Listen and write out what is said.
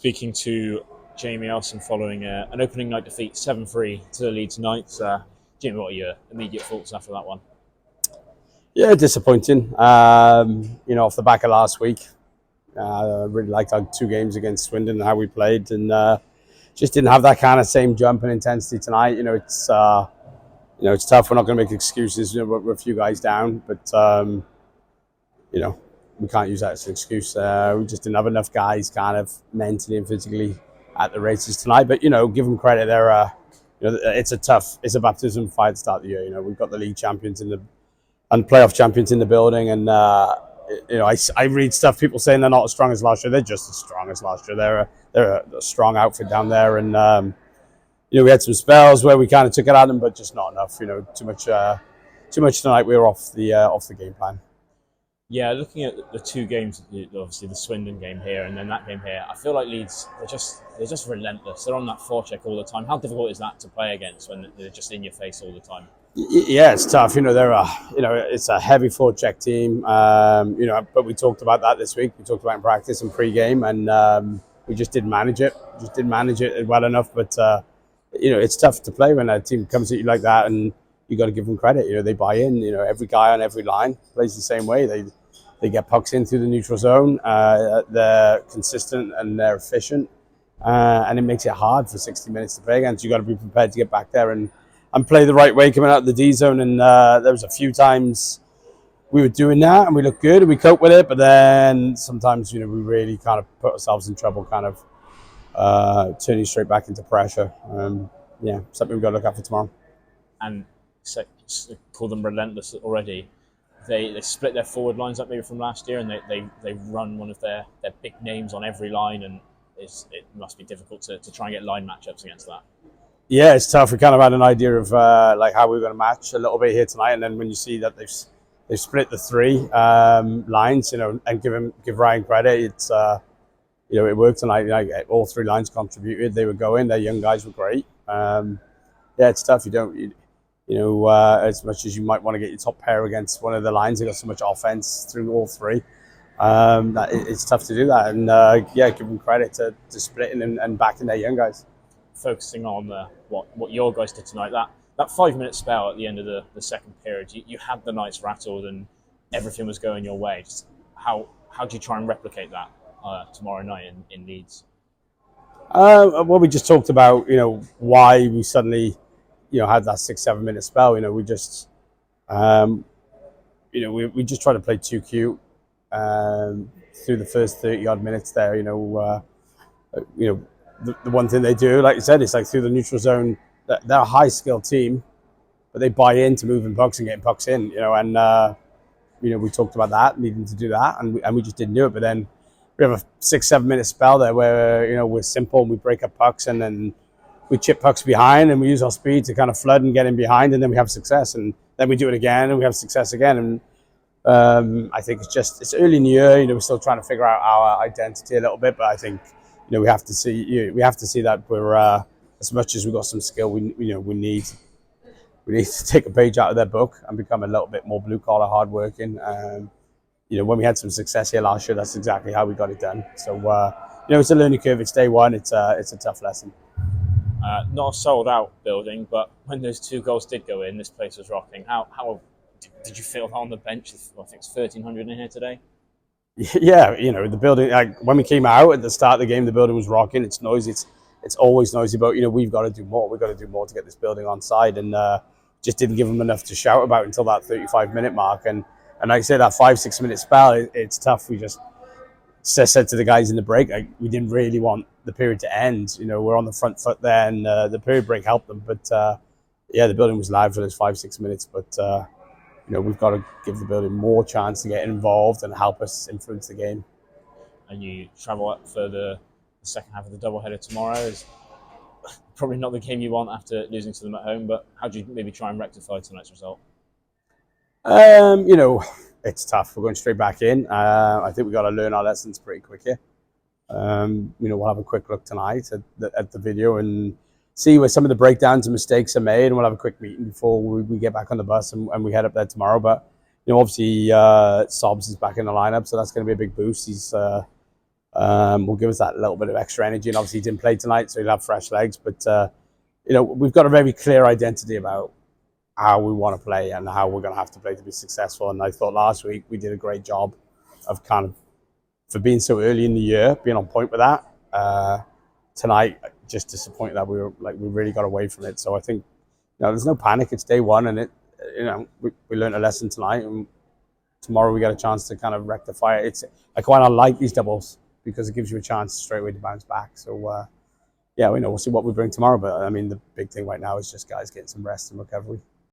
speaking to Jamie Elson following an opening night defeat 7-3 to the Leeds Knights. Jamie, what are your immediate thoughts after that one? Yeah, disappointing. Off the back of last week, I really liked our two games against Swindon and how we played, and just didn't have that kind of same jump and intensity tonight. It's tough. We're not going to make excuses. We're a few guys down, but we can't use that as an excuse. We just didn't have enough guys, kind of mentally and physically, at the races tonight. But give them credit. It's a baptism of fire to start the year. We've got the league champions and playoff champions in the building, and I read stuff, people saying they're not as strong as last year. They're just as strong as last year. They're a strong outfit down there, and we had some spells where we kind of took it at them, but just not enough. Too much tonight. We were off the game plan. Yeah, looking at the two games, obviously the Swindon game here and then that game here, I feel like Leeds, they're just relentless. They're on that forecheck all the time. How difficult is that to play against when they're just in your face all the time? Yeah, it's tough. It's a heavy forecheck team. But we talked about that this week. We talked about it in practice and pre-game, and we just didn't manage it. Just didn't manage it well enough. But it's tough to play when a team comes at you like that, and you got to give them credit. They buy in. Every guy on every line plays the same way. They get pucks in through the neutral zone. They're consistent and they're efficient, and it makes it hard for 60 minutes to play against. You got to be prepared to get back there and play the right way coming out of the D zone. And there was a few times we were doing that and we looked good and we coped with it, but then sometimes we really kind of put ourselves in trouble, kind of turning straight back into pressure. Something we've got to look at for tomorrow. And call them relentless already. They split their forward lines up maybe from last year, and they run one of their big names on every line, and it must be difficult to try and get line matchups against that. Yeah, it's tough. We kind of had an idea of how we were going to match a little bit here tonight, and then when you see that they've split the three lines, and give Ryan credit, it's it worked tonight. All three lines contributed. They were going. Their young guys were great. It's tough. As much as you might want to get your top pair against one of the lines, they got so much offense through all three. It's tough to do that, and give them credit to splitting and backing their young guys. Focusing on what your guys did tonight, that 5-minute spell at the end of the second period, you had the Knights rattled and everything was going your way. Just how do you try and replicate that tomorrow night in Leeds? Well, we just talked about why we suddenly had that 6-7 minute spell. We just we just try to play too cute through the first 30 odd minutes there. The one thing they do, like you said, it's like through the neutral zone. They're a high skilled team, but they buy into moving pucks and getting pucks in. We talked about that, needing to do that, and we just didn't do it. But then we have a 6-7 minute spell there where we're simple and we break up pucks, and then we chip pucks behind and we use our speed to kind of flood and get in behind, and then we have success, and then we do it again and we have success again. And I think it's early in the year. We're still trying to figure out our identity a little bit, but I think we have to see that we're as much as we've got some skill, we need to take a page out of their book and become a little bit more blue collar, hard working. When we had some success here last year, that's exactly how we got it done. So it's a learning curve. It's day one. It's a tough lesson. Not a sold out building, but when those two goals did go in, this place was rocking. How did you feel on the bench? I think it's 1,300 in here today. Yeah, the building. When we came out at the start of the game, the building was rocking. It's noisy. It's always noisy, but we've got to do more. We've got to do more to get this building on side, and just didn't give them enough to shout about until that 35-minute mark. And like I said, that 5-6 minute spell, it's tough. We just said to the guys in the break, we didn't really want the period to end. We're on the front foot there, and the period break helped them. But the building was live for those 5-6 minutes. But we've got to give the building more chance to get involved and help us influence the game. And you travel up for the second half of the doubleheader tomorrow. Is probably not the game you want after losing to them at home, but how do you maybe try and rectify tonight's result? It's tough. We're going straight back in. I think we've got to learn our lessons pretty quick here. We'll have a quick look tonight at the video and see where some of the breakdowns and mistakes are made, and we'll have a quick meeting before we get back on the bus and we head up there tomorrow. But obviously Sobs is back in the lineup, so that's going to be a big boost. He's will give us that little bit of extra energy. And obviously he didn't play tonight, so he'll have fresh legs. But you know, we've got a very clear identity about how we want to play and how we're going to have to play to be successful. And I thought last week we did a great job of kind of, for being so early in the year, being on point with that. Tonight, just disappointed that we really got away from it. So I think, you know, there's no panic. It's day one, and we learned a lesson tonight, and tomorrow we get a chance to kind of rectify it. I quite like these doubles because it gives you a chance straight away to bounce back. So yeah, we'll see what we bring tomorrow. But I mean, the big thing right now is just guys getting some rest and recovery.